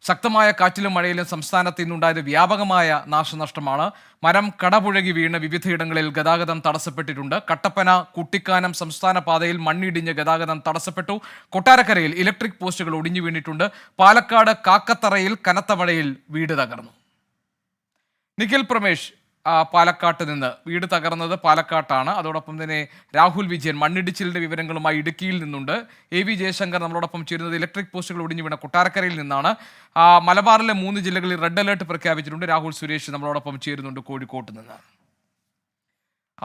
ശക്തമായ കാറ്റിലും മഴയിലും സംസ്ഥാനത്ത് ഇന്നുണ്ടായത് വ്യാപകമായ നാശനഷ്ടമാണ്. മരം കടപുഴകി വീണ് വിവിധയിടങ്ങളിൽ ഗതാഗതം തടസ്സപ്പെട്ടിട്ടുണ്ട്. കട്ടപ്പന കുട്ടിക്കാനം സംസ്ഥാന പാതയിൽ മണ്ണിടിഞ്ഞ് ഗതാഗതം തടസ്സപ്പെട്ടു. കൊട്ടാരക്കരയിൽ ഇലക്ട്രിക് പോസ്റ്റുകൾ ഒടിഞ്ഞു വീണിട്ടുണ്ട്. പാലക്കാട് കാക്കത്തറയിൽ കനത്ത മഴയിൽ വീട് തകർന്നു. നിഖിൽ പ്രമേഷ് പാലക്കാട്ട് നിന്ന്. വീട് തകർന്നത് പാലക്കാട്ടാണ്. അതോടൊപ്പം തന്നെ രാഹുൽ വിജയൻ മണ്ണിടിച്ചിലിന്റെ വിവരങ്ങളുമായി ഇടുക്കിയിൽ നിന്നുണ്ട്. AV ജയശങ്കർ നമ്മളോടൊപ്പം ചേരുന്നത് ഇലക്ട്രിക് പോസ്റ്റുകൾ ഒടിഞ്ഞു വീണ കൊട്ടാരക്കരയിൽ നിന്നാണ്. മലബാറിലെ 3 ജില്ലകളിൽ റെഡ് അലേർട്ട് പ്രഖ്യാപിച്ചിട്ടുണ്ട്. രാഹുൽ സുരേഷ് നമ്മളോടൊപ്പം ചേരുന്നുണ്ട് കോഴിക്കോട്ട് നിന്ന്.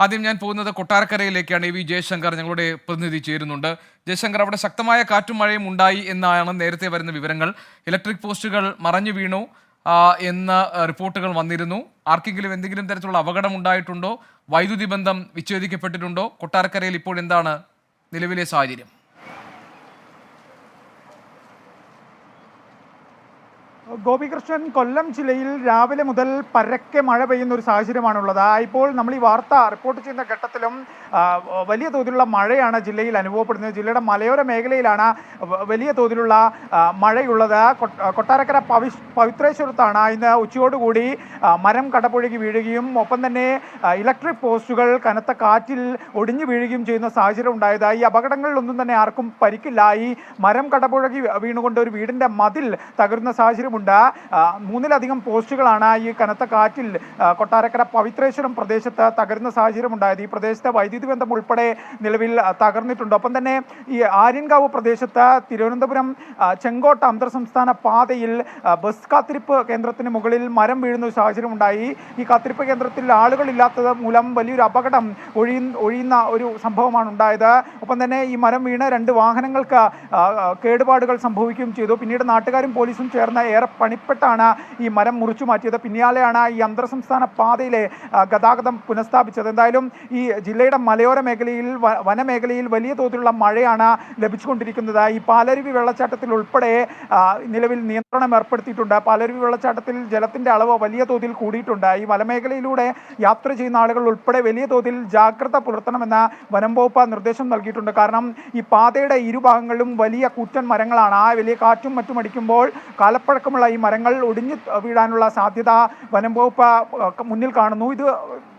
ആദ്യം ഞാൻ പോകുന്നത് കൊട്ടാരക്കരയിലേക്കാണ്. AV ജയശങ്കർ ഞങ്ങളുടെ പ്രതിനിധി ചേരുന്നുണ്ട്. ജയശങ്കർ, അവിടെ ശക്തമായ കാറ്റും മഴയും ഉണ്ടായി എന്നാണ് നേരത്തെ വരുന്ന വിവരങ്ങൾ. ഇലക്ട്രിക് പോസ്റ്റുകൾ മറഞ്ഞു വീണു എന്ന റിപ്പോർട്ടുകൾ വന്നിരുന്നു. ആർക്കെങ്കിലും എന്തെങ്കിലും തരത്തിലുള്ള അപകടം ഉണ്ടായിട്ടുണ്ടോ? വൈദ്യുതി ബന്ധം വിച്ഛേദിക്കപ്പെട്ടിട്ടുണ്ടോ? കൊട്ടാരക്കരയിൽ ഇപ്പോൾ എന്താണ് നിലവിലെ സാഹചര്യം? ഗോപികൃഷ്ണൻ, കൊല്ലം ജില്ലയിൽ രാവിലെ മുതൽ പരക്കെ മഴ പെയ്യുന്ന ഒരു സാഹചര്യമാണുള്ളത്. ഇപ്പോൾ നമ്മൾ ഈ വാർത്ത റിപ്പോർട്ട് ചെയ്യുന്ന ഘട്ടത്തിലും വലിയ തോതിലുള്ള മഴയാണ് ജില്ലയിൽ അനുഭവപ്പെടുന്നത്. ജില്ലയുടെ മലയോര മേഖലയിലാണ് വലിയ തോതിലുള്ള മഴയുള്ളത്. കൊട്ടാരക്കര പവിത്രേശ്വരത്താണ് ഇന്ന് ഉച്ചയോടുകൂടി മരം കടപുഴകി വീഴുകയും ഒപ്പം തന്നെ ഇലക്ട്രിക് പോസ്റ്റുകൾ കനത്ത കാറ്റിൽ ഒടിഞ്ഞു വീഴുകയും ചെയ്യുന്ന സാഹചര്യം ഉണ്ടായത്. ഈ അപകടങ്ങളിലൊന്നും തന്നെ ആർക്കും പരിക്കില്ല. ഈ മരം കടപുഴകി വീണുകൊണ്ട് ഒരു വീടിൻ്റെ മതിൽ തകരുന്ന സാഹചര്യം. 3ലധികം പോസ്റ്റുകളാണ് ഈ കനത്ത കാറ്റിൽ കൊട്ടാരക്കര പവിത്രേശ്വരം പ്രദേശത്ത് തകരുന്ന സാഹചര്യം ഉണ്ടായത്. ഈ പ്രദേശത്തെ വൈദ്യുതി ബന്ധം ഉൾപ്പെടെ നിലവിൽ തകർന്നിട്ടുണ്ട്. ഒപ്പം തന്നെ ഈ ആര്യൻകാവ് പ്രദേശത്ത് തിരുവനന്തപുരം ചെങ്കോട്ട അന്തർ സംസ്ഥാന പാതയിൽ ബസ് കാത്തിരിപ്പ് കേന്ദ്രത്തിന് മുകളിൽ മരം വീഴുന്ന സാഹചര്യം ഉണ്ടായി. ഈ കാത്തിരിപ്പ് കേന്ദ്രത്തിൽ ആളുകളില്ലാത്തത് മൂലം വലിയൊരു അപകടം ഒഴിയുന്ന ഒരു സംഭവമാണ് ഉണ്ടായത്. ഒപ്പം തന്നെ ഈ മരം വീണ് 2 വാഹനങ്ങൾക്ക് കേടുപാടുകൾ സംഭവിക്കുകയും ചെയ്തു. പിന്നീട് നാട്ടുകാരും പോലീസും ചേർന്ന് ഏറെ പണിപ്പെട്ടാണ് ഈ മരം മുറിച്ചു മാറ്റിയത്. പിന്നാലെയാണ് ഈ അന്തർ സംസ്ഥാന പാതയിലെ ഗതാഗതം പുനഃസ്ഥാപിച്ചത്. എന്തായാലും ഈ ജില്ലയുടെ മലയോര മേഖലയിൽ വനമേഖലയിൽ വലിയ തോതിലുള്ള മഴയാണ് ലഭിച്ചുകൊണ്ടിരിക്കുന്നത്. ഈ പാലരുവി വെള്ളച്ചാട്ടത്തിൽ ഉൾപ്പെടെ നിലവിൽ നിയന്ത്രണം ഏർപ്പെടുത്തിയിട്ടുണ്ട്. പാലരുവി വെള്ളച്ചാട്ടത്തിൽ ജലത്തിന്റെ അളവ് വലിയ തോതിൽ കൂടിയിട്ടുണ്ട്. ഈ വനമേഖലയിലൂടെ യാത്ര ചെയ്യുന്ന ആളുകൾ ഉൾപ്പെടെ വലിയ തോതിൽ ജാഗ്രത പുലർത്തണമെന്ന് വനം വകുപ്പ് നിർദ്ദേശം നൽകിയിട്ടുണ്ട്. കാരണം ഈ പാതയുടെ ഇരുഭാഗങ്ങളിലും വലിയ കൂറ്റൻ മരങ്ങളാണ്. ആ വലിയ കാറ്റും മറ്റും അടിക്കുമ്പോൾ കാലപ്പഴക്കമുള്ള ഈ മരങ്ങൾ ഒടിഞ്ഞു വീഴാനുള്ള സാധ്യത വനം വകുപ്പ് മുന്നിൽ കാണുന്നു. ഇത്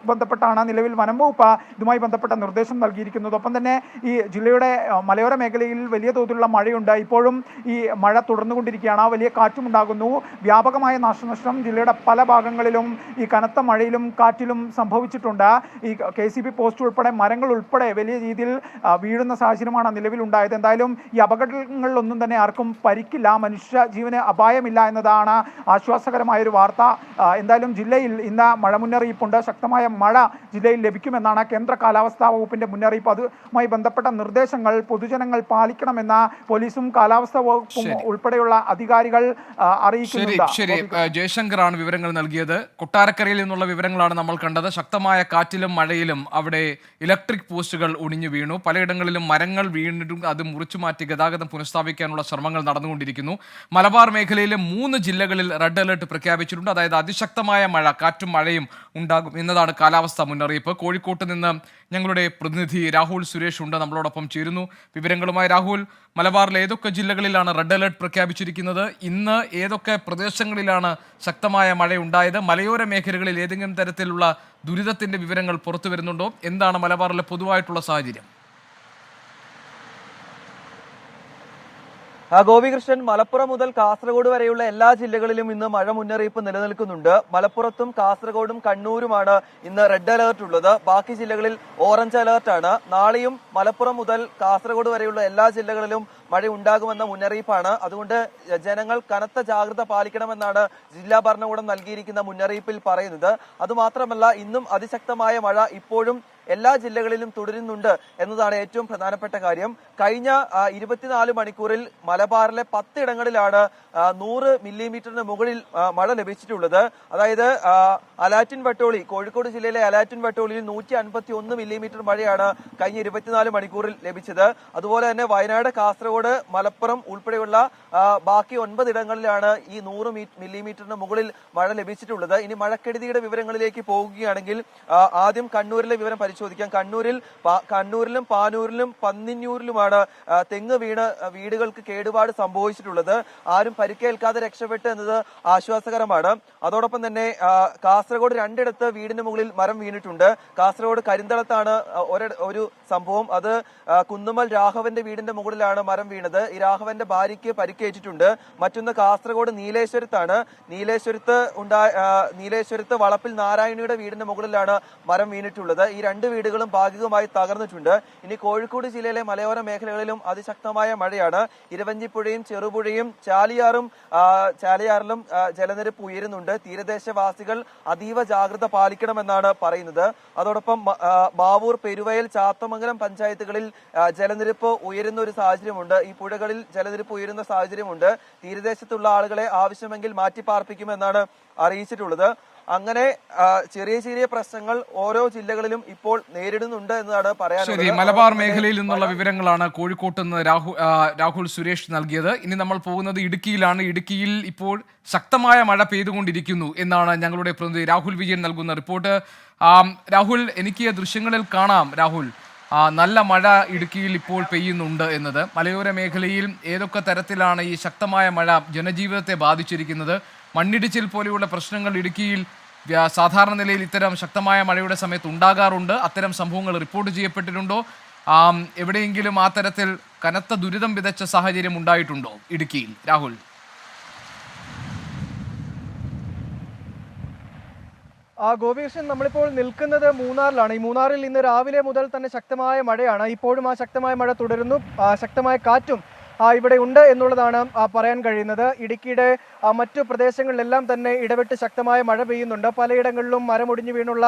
ബന്ധപ്പെട്ടാണ് നിലവിൽ വനം വകുപ്പ് ഇതുമായി ബന്ധപ്പെട്ട നിർദ്ദേശം നൽകിയിരിക്കുന്നത്. ഒപ്പം തന്നെ ഈ ജില്ലയുടെ മലയോര മേഖലയിൽ വലിയ തോതിലുള്ള മഴയുണ്ട്. ഇപ്പോഴും ഈ മഴ തുടർന്നുകൊണ്ടിരിക്കുകയാണ്. വലിയ കാറ്റും ഉണ്ടാകുന്നു. വ്യാപകമായ നാശനഷ്ടം ജില്ലയുടെ പല ഭാഗങ്ങളിലും ഈ കനത്ത മഴയിലും കാറ്റിലും സംഭവിച്ചിട്ടുണ്ട്. ഈ KCB പോസ്റ്റ് ഉൾപ്പെടെ മരങ്ങൾ ഉൾപ്പെടെ വലിയ രീതിയിൽ വീഴുന്ന സാഹചര്യമാണ് നിലവിലുണ്ടായത്. എന്തായാലും ഈ അപകടങ്ങളിലൊന്നും തന്നെ ആർക്കും പരിക്കില്ല. മനുഷ്യ ജീവന് അപായമില്ല എന്നതാണ് ആശ്വാസകരമായൊരു വാർത്ത. എന്തായാലും ജില്ലയിൽ ഇന്ന് മഴ മുന്നറിയിപ്പുണ്ട്. ശക്തമായ മഴ ജില്ലയിൽ ലഭിക്കുമെന്നാണ് കേന്ദ്ര കാലാവസ്ഥാ വകുപ്പിന്റെ മുന്നറിയിപ്പ്. അതുമായി ബന്ധപ്പെട്ട നിർദ്ദേശങ്ങൾ പൊതുജനങ്ങൾ പാലിക്കണമെന്ന പോലീസും കാലാവസ്ഥാ വകുപ്പും ഉൾപ്പെടെയുള്ള അധികാരികൾ അറിയിക്കുന്നുണ്ട്. ശരി, ജയശങ്കറാണ് വിവരങ്ങൾ നൽകിയത്. കൊട്ടാരക്കരയിൽ നിന്നുള്ള വിവരങ്ങളാണ് നമ്മൾ കണ്ടത്. ശക്തമായ കാറ്റിലും മഴയിലും അവിടെ ഇലക്ട്രിക് പോസ്റ്റുകൾ ഒടിഞ്ഞു വീണു. പലയിടങ്ങളിലും മരങ്ങൾ വീണിട്ടും അത് മുറിച്ചു മാറ്റി ഗതാഗതം പുനഃസ്ഥാപിക്കാനുള്ള ശ്രമങ്ങൾ നടന്നുകൊണ്ടിരിക്കുന്നു. മലബാർ മേഖലയിലെ 3 ജില്ലകളിൽ റെഡ് അലേർട്ട് പ്രഖ്യാപിച്ചിട്ടുണ്ട്. അതായത് അതിശക്തമായ മഴ, കാറ്റും മഴയും ഉണ്ടാകും എന്നതാണ് കാലാവസ്ഥാ മുന്നറിയിപ്പ്. കോഴിക്കോട്ട് നിന്ന് ഞങ്ങളുടെ പ്രതിനിധി രാഹുൽ സുരേഷ് ഉണ്ട്, നമ്മളോടൊപ്പം ചേരുന്നു. വിവരങ്ങളുമായി രാഹുൽ, മലബാറിലെ ഏതൊക്കെ ജില്ലകളിലാണ് റെഡ് അലേർട്ട് പ്രഖ്യാപിച്ചിരിക്കുന്നത്? ഇന്ന് ഏതൊക്കെ പ്രദേശങ്ങളിലാണ് ശക്തമായ മഴ ഉണ്ടായത്? മലയോര മേഖലകളിൽ ഏതെങ്കിലും തരത്തിലുള്ള ദുരിതത്തിന്റെ വിവരങ്ങൾ പുറത്തു വരുന്നുണ്ടോ? എന്താണ് മലബാറിലെ പൊതുവായിട്ടുള്ള സാഹചര്യം? ഗോപികൃഷ്ണൻ, മലപ്പുറം മുതൽ കാസർഗോഡ് വരെയുള്ള എല്ലാ ജില്ലകളിലും ഇന്ന് മഴ മുന്നറിയിപ്പ് നിലനിൽക്കുന്നുണ്ട്. മലപ്പുറത്തും കാസർഗോഡും കണ്ണൂരുമാണ് ഇന്ന് റെഡ് അലേർട്ട് ഉള്ളത്. ബാക്കി ജില്ലകളിൽ ഓറഞ്ച് അലേർട്ടാണ്. നാളെയും മലപ്പുറം മുതൽ കാസർഗോഡ് വരെയുള്ള എല്ലാ ജില്ലകളിലും മഴ ഉണ്ടാകുമെന്ന മുന്നറിയിപ്പാണ്. അതുകൊണ്ട് ജനങ്ങൾ കനത്ത ജാഗ്രത പാലിക്കണമെന്നാണ് ജില്ലാ ഭരണകൂടം നൽകിയിരിക്കുന്ന മുന്നറിയിപ്പിൽ പറയുന്നത്. അതുമാത്രമല്ല, ഇന്നും അതിശക്തമായ മഴ ഇപ്പോഴും എല്ലാ ജില്ലകളിലും തുടരുന്നുണ്ട് എന്നതാണ് ഏറ്റവും പ്രധാനപ്പെട്ട കാര്യം. കഴിഞ്ഞ 24 മണിക്കൂറിൽ മലബാറിലെ 10 ഇടങ്ങളിലാണ് 100 മില്ലിമീറ്ററിന് മുകളിൽ മഴ ലഭിച്ചിട്ടുള്ളത്. അതായത് അലാറ്റിൻ വട്ടോളി, കോഴിക്കോട് ജില്ലയിലെ അലാറ്റിൻ വട്ടോളിയിൽ 151 മില്ലിമീറ്റർ മഴയാണ് കഴിഞ്ഞ 24 മണിക്കൂറിൽ ലഭിച്ചത്. അതുപോലെ തന്നെ വയനാട്, കാസർഗോഡ് കാസർഗോഡ്, മലപ്പുറം ഉൾപ്പെടെയുള്ള ബാക്കി 9 ഇടങ്ങളിലാണ് ഈ 100 മില്ലിമീറ്ററിന് മുകളിൽ മഴ ലഭിച്ചിട്ടുള്ളത്. ഇനി മഴക്കെടുതിയുടെ വിവരങ്ങളിലേക്ക് പോകുകയാണെങ്കിൽ ആദ്യം കണ്ണൂരിലെ വിവരം പരിശോധിക്കാം. കണ്ണൂരിലും പാനൂരിലും പന്നിന്നൂരിലുമാണ് തെങ്ങ് വീണ് വീടുകൾക്ക് കേടുപാട് സംഭവിച്ചിട്ടുള്ളത്. ആരും പരിക്കേൽക്കാതെ രക്ഷപ്പെട്ട് എന്നത് ആശ്വാസകരമാണ്. അതോടൊപ്പം തന്നെ കാസർഗോഡ് 2 ഇടത്ത് വീടിന് മുകളിൽ മരം വീണിട്ടുണ്ട്. കാസർഗോഡ് കരിന്തളത്താണ് ഒരു സംഭവം. അത് കുന്നുമ്മൽ രാഘവന്റെ വീടിന്റെ മുകളിലാണ് മരം വീണത്. ഈ രാഘവന്റെ ഭാര്യയ്ക്ക് പരിക്കേറ്റിട്ടുണ്ട്. മറ്റൊന്ന് കാസർഗോഡ് നീലേശ്വരത്താണ്. നീലേശ്വരത്ത് വളപ്പിൽ നാരായണിയുടെ വീടിന്റെ മുകളിലാണ് മരം വീണിട്ടുള്ളത്. ഈ 2 വീടുകളും ഭാഗികമായി തകർന്നിട്ടുണ്ട്. ഇനി കോഴിക്കോട് ജില്ലയിലെ മലയോര മേഖലകളിലും അതിശക്തമായ മഴയാണ്. ഇരവഞ്ചിപ്പുഴയും ചെറുപുഴയും ചാലിയാറിലും ജലനിരപ്പ് ഉയരുന്നുണ്ട്. തീരദേശവാസികൾ അതീവ ജാഗ്രത പാലിക്കണമെന്നാണ് പറയുന്നത്. അതോടൊപ്പം മാവൂർ, പെരുവയൽ, ചാത്തമംഗലം പഞ്ചായത്തുകളിൽ ജലനിരപ്പ് ഉയരുന്ന ഒരു സാഹചര്യമുണ്ട്. ഈ പുഴകളിൽ ജലനിരപ്പ് ഉയരുന്ന സാഹചര്യമുണ്ട്. തീരദേശത്തുള്ള ആളുകളെ ആവശ്യമെങ്കിൽ മാറ്റിപ്പാർപ്പിക്കുമെന്നാണ് അറിയിച്ചിട്ടുള്ളത്. അങ്ങനെ ചെറിയ ചെറിയ പ്രശ്നങ്ങൾ ഓരോ ജില്ലകളിലും ഇപ്പോൾ നേരിടുന്നുണ്ട് എന്നതാണ് പറയാനുള്ളത്. ശരി, മലബാർ മേഖലയിൽ നിന്നുള്ള വിവരങ്ങളാണ് കോഴിക്കോട്ട് നിന്ന് രാഹുൽ സുരേഷ് നൽകിയത്. ഇനി നമ്മൾ പോകുന്നത് ഇടുക്കിയിലാണ്. ഇടുക്കിയിൽ ഇപ്പോൾ ശക്തമായ മഴ പെയ്തുകൊണ്ടിരിക്കുന്നു എന്നാണ് ഞങ്ങളുടെ പ്രതിനിധി രാഹുൽ വിജയൻ നൽകുന്ന റിപ്പോർട്ട്. രാഹുൽ, എനിക്ക് ദൃശ്യങ്ങളിൽ കാണാം നല്ല മഴ ഇടുക്കിയിൽ ഇപ്പോൾ പെയ്യുന്നുണ്ട് എന്നത്. മലയോര മേഖലയിൽ ഏതൊക്കെ തരത്തിലാണ് ഈ ശക്തമായ മഴ ജനജീവിതത്തെ ബാധിച്ചിരിക്കുന്നത്? മണ്ണിടിച്ചിൽ പോലെയുള്ള പ്രശ്നങ്ങൾ ഇടുക്കിയിൽ സാധാരണ നിലയിൽ ഇത്തരം ശക്തമായ മഴയുടെ സമയത്ത് ഉണ്ടാകാറുണ്ട്. അത്തരം സംഭവങ്ങൾ റിപ്പോർട്ട് ചെയ്യപ്പെട്ടിട്ടുണ്ടോ? എവിടെയെങ്കിലും ആ തരത്തിൽ കനത്ത ദുരിതം വിതച്ച സാഹചര്യം ഉണ്ടായിട്ടുണ്ടോ ഇടുക്കിയിൽ? രാഹുൽ, ഗോപികൃഷ്ണൻ, നമ്മളിപ്പോൾ നിൽക്കുന്നത് മൂന്നാറിലാണ്. ഈ മൂന്നാറിൽ ഇന്ന് രാവിലെ മുതൽ തന്നെ ശക്തമായ മഴയാണ്. ഇപ്പോഴും ആ ശക്തമായ മഴ തുടരുന്നു. ശക്തമായ കാറ്റും ഇവിടെ ഉണ്ട് എന്നുള്ളതാണ് പറയാൻ കഴിയുന്നത്. ഇടുക്കിയുടെ മറ്റു പ്രദേശങ്ങളിലെല്ലാം തന്നെ ഇടവിട്ട് ശക്തമായ മഴ പെയ്യുന്നുണ്ട്. പലയിടങ്ങളിലും മരമൊടിഞ്ഞു വീണുള്ള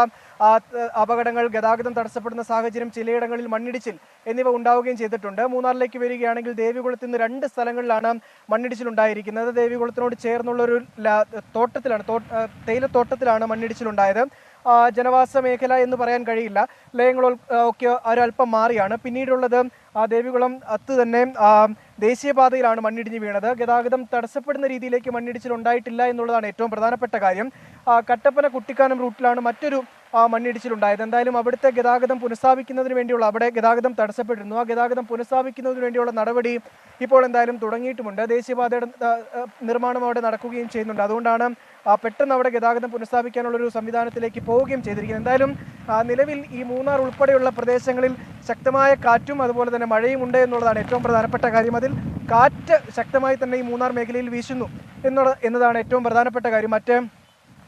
അപകടങ്ങൾ, ഗതാഗതം തടസ്സപ്പെടുന്ന സാഹചര്യം, ചിലയിടങ്ങളിൽ മണ്ണിടിച്ചിൽ എന്നിവ ഉണ്ടാവുകയും ചെയ്തിട്ടുണ്ട്. മൂന്നാറിലേക്ക് വരികയാണെങ്കിൽ ദേവികുളത്ത് നിന്ന് 2 സ്ഥലങ്ങളിലാണ് മണ്ണിടിച്ചിൽ ഉണ്ടായിരിക്കുന്നത്. ദേവികുളത്തിനോട് ചേർന്നുള്ള ഒരു തേയിലത്തോട്ടത്തിലാണ് മണ്ണിടിച്ചിലുണ്ടായത്. ജനവാസ മേഖല എന്ന് പറയാൻ കഴിയില്ല. ലയങ്ങൾ ഒക്കെ ഒരല്പം മാറിയാണ്. പിന്നീടുള്ളത് ദേവികുളം തന്നെ ദേശീയപാതയിലാണ് മണ്ണിടിഞ്ഞ് വീണത്. ഗതാഗതം തടസ്സപ്പെടുന്ന രീതിയിലേക്ക് മണ്ണിടിച്ചിൽ ഉണ്ടായിട്ടില്ല എന്നുള്ളതാണ് ഏറ്റവും പ്രധാനപ്പെട്ട കാര്യം. കട്ടപ്പന കുട്ടിക്കാനം റൂട്ടിലാണ് മറ്റൊരു മണ്ണിടിച്ചിലുണ്ടായത്. എന്തായാലും അവിടുത്തെ ഗതാഗതം പുനഃസ്ഥാപിക്കുന്നതിന് വേണ്ടിയുള്ള, അവിടെ ഗതാഗതം തടസ്സപ്പെട്ടിരുന്നു. ആ ഗതാഗതം പുനഃസ്ഥാപിക്കുന്നതിന് വേണ്ടിയുള്ള നടപടി ഇപ്പോൾ എന്തായാലും തുടങ്ങിയിട്ടുമുണ്ട്. ദേശീയപാതയുടെ നിർമ്മാണം അവിടെ നടക്കുകയും ചെയ്യുന്നുണ്ട്. അതുകൊണ്ടാണ് പെട്ടെന്ന് അവിടെ ഗതാഗതം പുനഃസ്ഥാപിക്കാനുള്ളൊരു സംവിധാനത്തിലേക്ക് പോവുകയും ചെയ്തിരിക്കുന്നത്. എന്തായാലും നിലവിൽ ഈ മൂന്നാർ ഉൾപ്പെടെയുള്ള പ്രദേശങ്ങളിൽ ശക്തമായ കാറ്റും അതുപോലെ തന്നെ മഴയും ഉണ്ട് എന്നുള്ളതാണ് ഏറ്റവും പ്രധാനപ്പെട്ട കാര്യം. അതിൽ കാറ്റ് ശക്തമായി തന്നെ ഈ മൂന്നാർ മേഖലയിൽ വീശുന്നു എന്നതാണ് ഏറ്റവും പ്രധാനപ്പെട്ട കാര്യം. മറ്റ്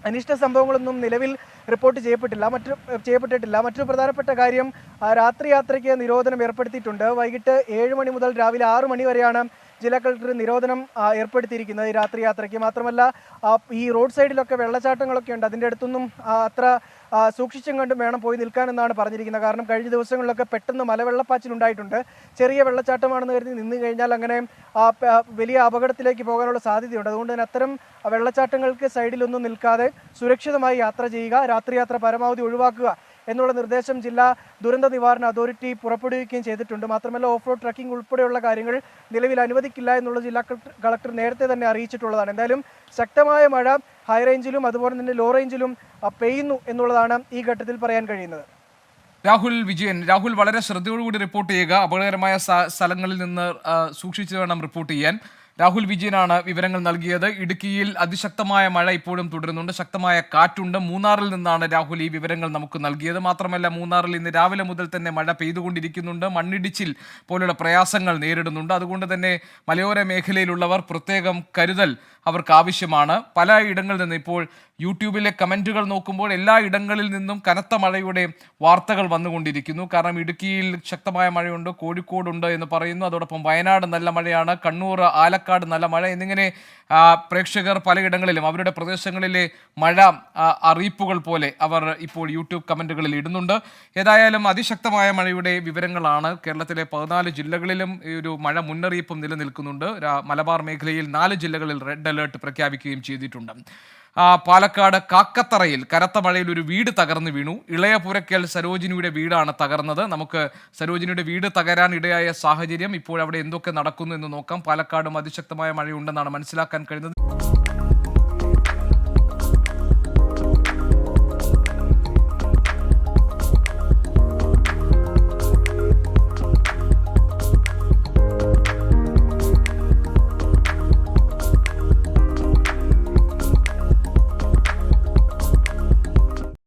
അനിഷ്ട സംഭവങ്ങളൊന്നും നിലവിൽ റിപ്പോർട്ട് ചെയ്യപ്പെട്ടിട്ടില്ല. മറ്റൊരു പ്രധാനപ്പെട്ട കാര്യം, രാത്രി യാത്രയ്ക്ക് നിരോധനം ഏർപ്പെടുത്തിയിട്ടുണ്ട്. വൈകിട്ട് 7 മണി മുതൽ രാവിലെ 6 മണി വരെയാണ് ജില്ലാ കളക്ടർ നിരോധനം ഏർപ്പെടുത്തിയിരിക്കുന്നത് ഈ രാത്രി യാത്രയ്ക്ക്. മാത്രമല്ല ഈ റോഡ് സൈഡിലൊക്കെ വെള്ളച്ചാട്ടങ്ങളൊക്കെ ഉണ്ട്. അതിൻ്റെ അടുത്തൊന്നും അത്ര സൂക്ഷിച്ചും കണ്ടും വേണം പോയി നിൽക്കാനെന്നാണ് പറഞ്ഞിരിക്കുന്നത്. കാരണം കഴിഞ്ഞ ദിവസങ്ങളിലൊക്കെ പെട്ടെന്ന് മലവെള്ളപ്പാച്ചിലുണ്ടായിട്ടുണ്ട്. ചെറിയ വെള്ളച്ചാട്ടമാണെന്ന് കരുതി നിന്ന് കഴിഞ്ഞാൽ അങ്ങനെ വലിയ അപകടത്തിലേക്ക് പോകാനുള്ള സാധ്യതയുണ്ട്. അതുകൊണ്ട് തന്നെ അത്തരം വെള്ളച്ചാട്ടങ്ങൾക്ക് സൈഡിലൊന്നും നിൽക്കാതെ സുരക്ഷിതമായി യാത്ര ചെയ്യുക, രാത്രി യാത്ര പരമാവധി ഒഴിവാക്കുക എന്നുള്ള നിർദ്ദേശം ജില്ലാ ദുരന്ത നിവാരണ അതോറിറ്റി പുറപ്പെടുവിക്കുകയും ചെയ്തിട്ടുണ്ട്. മാത്രമല്ല ഓഫ് റോഡ് ട്രക്കിംഗ് ഉൾപ്പെടെയുള്ള കാര്യങ്ങൾ നിലവിൽ അനുവദിക്കില്ല എന്നുള്ള ജില്ലാ കളക്ടർ നേരത്തെ തന്നെ അറിയിച്ചിട്ടുള്ളതാണ്. എന്തായാലും ശക്തമായ മഴ ഹൈ റേഞ്ചിലും അതുപോലെ തന്നെ ലോ റേഞ്ചിലും പെയ്യുന്നു എന്നുള്ളതാണ് ഈ ഘട്ടത്തിൽ പറയാൻ കഴിയുന്നത്. രാഹുൽ വിജയൻ, രാഹുൽ വളരെ ശ്രദ്ധയോടുകൂടി റിപ്പോർട്ട് ചെയ്യുക. അപകടകരമായ സ്ഥലങ്ങളിൽ നിന്ന് സൂക്ഷിച്ചു വേണം റിപ്പോർട്ട് ചെയ്യാൻ. രാഹുൽ വിജയനാണ് വിവരങ്ങൾ നൽകിയത്. ഇടുക്കിയിൽ അതിശക്തമായ മഴ ഇപ്പോഴും തുടരുന്നുണ്ട്, ശക്തമായ കാറ്റുണ്ട്. മൂന്നാറിൽ നിന്നാണ് രാഹുൽ ഈ വിവരങ്ങൾ നമുക്ക് നൽകിയത്. മാത്രമല്ല മൂന്നാറിൽ ഇന്ന് രാവിലെ മുതൽ തന്നെ മഴ പെയ്തുകൊണ്ടിരിക്കുന്നുണ്ട്. മണ്ണിടിച്ചിൽ പോലുള്ള പ്രയാസങ്ങൾ നേരിടുന്നുണ്ട്. അതുകൊണ്ട് തന്നെ മലയോര മേഖലയിലുള്ളവർ പ്രത്യേകം കരുതൽ അവർക്ക് ആവശ്യമാണ്. പല ഇടങ്ങളിൽ നിന്ന് ഇപ്പോൾ യൂട്യൂബിലെ കമൻറ്റുകൾ നോക്കുമ്പോൾ എല്ലാ ഇടങ്ങളിൽ നിന്നും കനത്ത മഴയുടെ വാർത്തകൾ വന്നുകൊണ്ടിരിക്കുന്നു. കാരണം ഇടുക്കിയിൽ ശക്തമായ മഴയുണ്ട്, കോഴിക്കോടുണ്ട് എന്ന് പറയുന്നു. അതോടൊപ്പം വയനാട് നല്ല മഴയാണ്, കണ്ണൂർ, ആലക്കാട് നല്ല മഴ എന്നിങ്ങനെ പ്രേക്ഷകർ പലയിടങ്ങളിലും അവരുടെ പ്രദേശങ്ങളിലെ മഴ അറിയിപ്പുകൾ പോലെ അവർ ഇപ്പോൾ യൂട്യൂബ് കമൻറ്റുകളിൽ ഇടുന്നുണ്ട്. ഏതായാലും അതിശക്തമായ മഴയുടെ വിവരങ്ങളാണ്. കേരളത്തിലെ 14 ജില്ലകളിലും ഈ ഒരു മഴ മുന്നറിയിപ്പും നിലനിൽക്കുന്നുണ്ട്. മലബാർ മേഖലയിൽ 4 ജില്ലകളിൽ റെഡ് അലേർട്ട് പ്രഖ്യാപിക്കുകയും ചെയ്തിട്ടുണ്ട്. പാലക്കാട് കാക്കത്തറയിൽ കനത്ത മഴയിൽ ഒരു വീട് തകർന്നു വീണു. ഇളയ പുരക്കൽ സരോജിനിയുടെ വീടാണ് തകർന്നത്. നമുക്ക് സരോജിനിയുടെ വീട് തകരാൻ ഇടയായ സാഹചര്യം, ഇപ്പോൾ അവിടെ എന്തൊക്കെ നടക്കുന്നു എന്ന് നോക്കാം. പാലക്കാടും അതിശക്തമായ മഴയുണ്ടെന്നാണ് മനസ്സിലാക്കാൻ കഴിയുന്നത്.